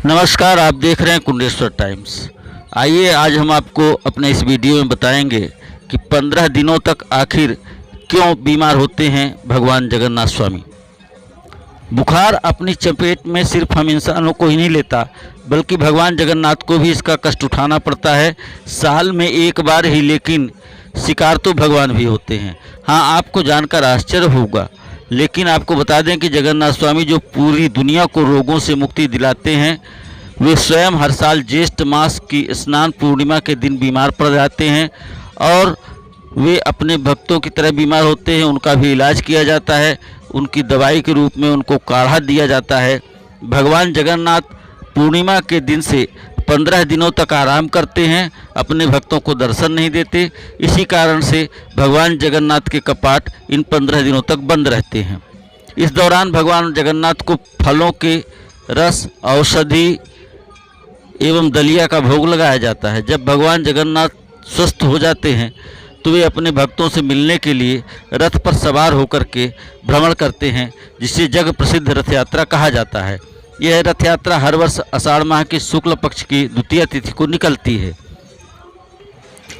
नमस्कार, आप देख रहे हैं कुंडेश्वर टाइम्स। आइए आज हम आपको अपने इस वीडियो में बताएंगे कि 15 दिनों तक आखिर क्यों बीमार होते हैं भगवान जगन्नाथ स्वामी। बुखार अपनी चपेट में सिर्फ हम इंसानों को ही नहीं लेता, बल्कि भगवान जगन्नाथ को भी इसका कष्ट उठाना पड़ता है। साल में एक बार ही, लेकिन शिकार तो भगवान भी होते हैं। हाँ, आपको जानकर आश्चर्य होगा, लेकिन आपको बता दें कि जगन्नाथ स्वामी जो पूरी दुनिया को रोगों से मुक्ति दिलाते हैं, वे स्वयं हर साल ज्येष्ठ मास की स्नान पूर्णिमा के दिन बीमार पड़ जाते हैं और वे अपने भक्तों की तरह बीमार होते हैं। उनका भी इलाज किया जाता है, उनकी दवाई के रूप में उनको काढ़ा दिया जाता है। भगवान जगन्नाथ पूर्णिमा के दिन से 15 दिनों तक आराम करते हैं, अपने भक्तों को दर्शन नहीं देते। इसी कारण से भगवान जगन्नाथ के कपाट इन 15 दिनों तक बंद रहते हैं। इस दौरान भगवान जगन्नाथ को फलों के रस, औषधि एवं दलिया का भोग लगाया जाता है। जब भगवान जगन्नाथ स्वस्थ हो जाते हैं तो वे अपने भक्तों से मिलने के लिए रथ पर सवार होकर के भ्रमण करते हैं, जिसे जग प्रसिद्ध रथ यात्रा कहा जाता है। यह रथ यात्रा हर वर्ष आषाढ़ माह के शुक्ल पक्ष की द्वितीय तिथि को निकलती है।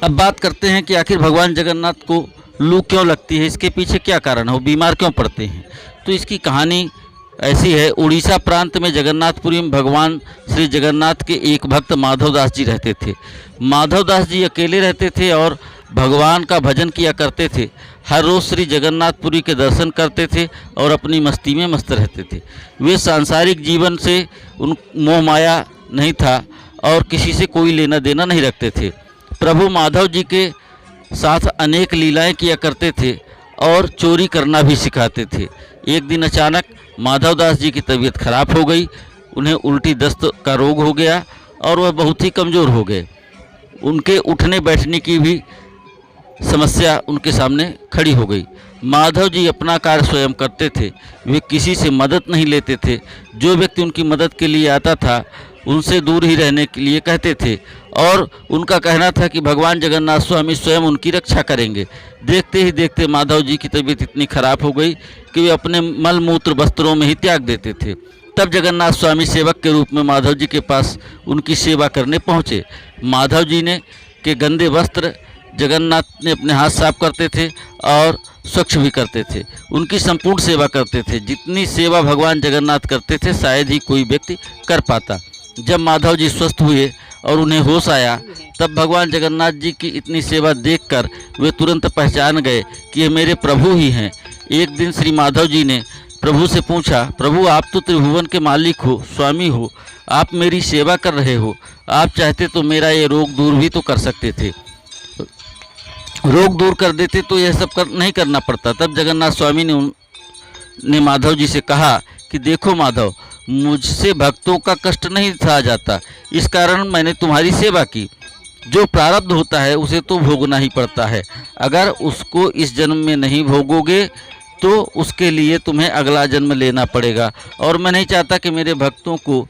अब बात करते हैं कि आखिर भगवान जगन्नाथ को लू क्यों लगती है, इसके पीछे क्या कारण है, वो बीमार क्यों पड़ते हैं। तो इसकी कहानी ऐसी है। उड़ीसा प्रांत में जगन्नाथपुरी में भगवान श्री जगन्नाथ के एक भक्त माधवदास जी रहते थे। माधवदास जी अकेले रहते थे और भगवान का भजन किया करते थे। हर रोज़ श्री जगन्नाथपुरी के दर्शन करते थे और अपनी मस्ती में मस्त रहते थे। वे सांसारिक जीवन से उन मोह माया नहीं था और किसी से कोई लेना देना नहीं रखते थे। प्रभु माधव जी के साथ अनेक लीलाएं किया करते थे और चोरी करना भी सिखाते थे। एक दिन अचानक माधवदास जी की तबीयत खराब हो गई। उन्हें उल्टी दस्त का रोग हो गया और वह बहुत ही कमज़ोर हो गए। उनके उठने बैठने की भी समस्या उनके सामने खड़ी हो गई। माधव जी अपना कार्य स्वयं करते थे, वे किसी से मदद नहीं लेते थे। जो व्यक्ति उनकी मदद के लिए आता था उनसे दूर ही रहने के लिए कहते थे और उनका कहना था कि भगवान जगन्नाथ स्वामी स्वयं उनकी रक्षा करेंगे। देखते ही देखते माधव जी की तबीयत इतनी खराब हो गई कि वे अपने मल मूत्र वस्त्रों में ही त्याग देते थे। तब जगन्नाथ स्वामी सेवक के रूप में माधव जी के पास उनकी सेवा करने पहुँचे। माधव जी ने के गंदे वस्त्र जगन्नाथ ने अपने हाथ साफ करते थे और स्वच्छ भी करते थे। उनकी संपूर्ण सेवा करते थे। जितनी सेवा भगवान जगन्नाथ करते थे शायद ही कोई व्यक्ति कर पाता। जब माधव जी स्वस्थ हुए और उन्हें होश आया, तब भगवान जगन्नाथ जी की इतनी सेवा देखकर वे तुरंत पहचान गए कि ये मेरे प्रभु ही हैं। एक दिन श्री माधव जी ने प्रभु से पूछा, प्रभु आप तो त्रिभुवन के मालिक हो, स्वामी हो, आप मेरी सेवा कर रहे हो, आप चाहते तो मेरा ये रोग दूर भी तो कर सकते थे, रोग दूर कर देते तो यह सब नहीं करना पड़ता। तब जगन्नाथ स्वामी ने माधव जी से कहा कि देखो माधव, मुझसे भक्तों का कष्ट नहीं सहा जाता, इस कारण मैंने तुम्हारी सेवा की। जो प्रारब्ध होता है उसे तो भोगना ही पड़ता है। अगर उसको इस जन्म में नहीं भोगोगे तो उसके लिए तुम्हें अगला जन्म लेना पड़ेगा, और मैं नहीं चाहता कि मेरे भक्तों को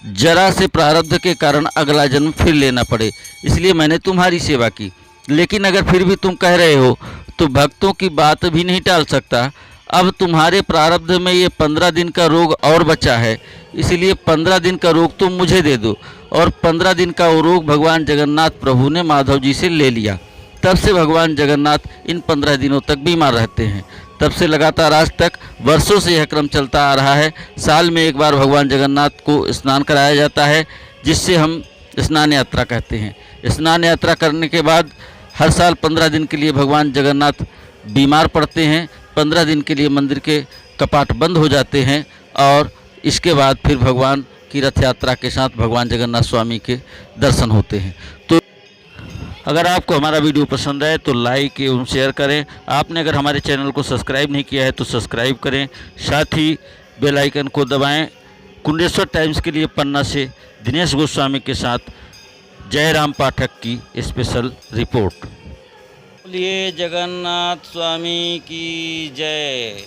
जरा से प्रारब्ध के कारण अगला जन्म फिर लेना पड़े, इसलिए मैंने तुम्हारी सेवा की। लेकिन अगर फिर भी तुम कह रहे हो तो भक्तों की बात भी नहीं टाल सकता। अब तुम्हारे प्रारब्ध में ये 15 दिन का रोग और बचा है, इसलिए 15 दिन का रोग तुम मुझे दे दो। और 15 दिन का वो रोग भगवान जगन्नाथ प्रभु ने माधव जी से ले लिया। तब से भगवान जगन्नाथ इन 15 दिनों तक बीमार रहते हैं। तब से लगातार आज तक वर्षों से यह क्रम चलता आ रहा है। साल में एक बार भगवान जगन्नाथ को स्नान कराया जाता है, जिससे हम स्नान यात्रा कहते हैं। स्नान यात्रा करने के बाद हर साल 15 दिन के लिए भगवान जगन्नाथ बीमार पड़ते हैं। 15 दिन के लिए मंदिर के कपाट बंद हो जाते हैं और इसके बाद फिर भगवान की रथ यात्रा के साथ भगवान जगन्नाथ स्वामी के दर्शन होते हैं। तो अगर आपको हमारा वीडियो पसंद आए तो लाइक एवं शेयर करें। आपने अगर हमारे चैनल को सब्सक्राइब नहीं किया है तो सब्सक्राइब करें, साथ ही बेल आइकन को दबाएं। कुंडेश्वर टाइम्स के लिए पन्ना से दिनेश गोस्वामी के साथ जयराम पाठक की स्पेशल रिपोर्ट। बोलिए जगन्नाथ स्वामी की जय।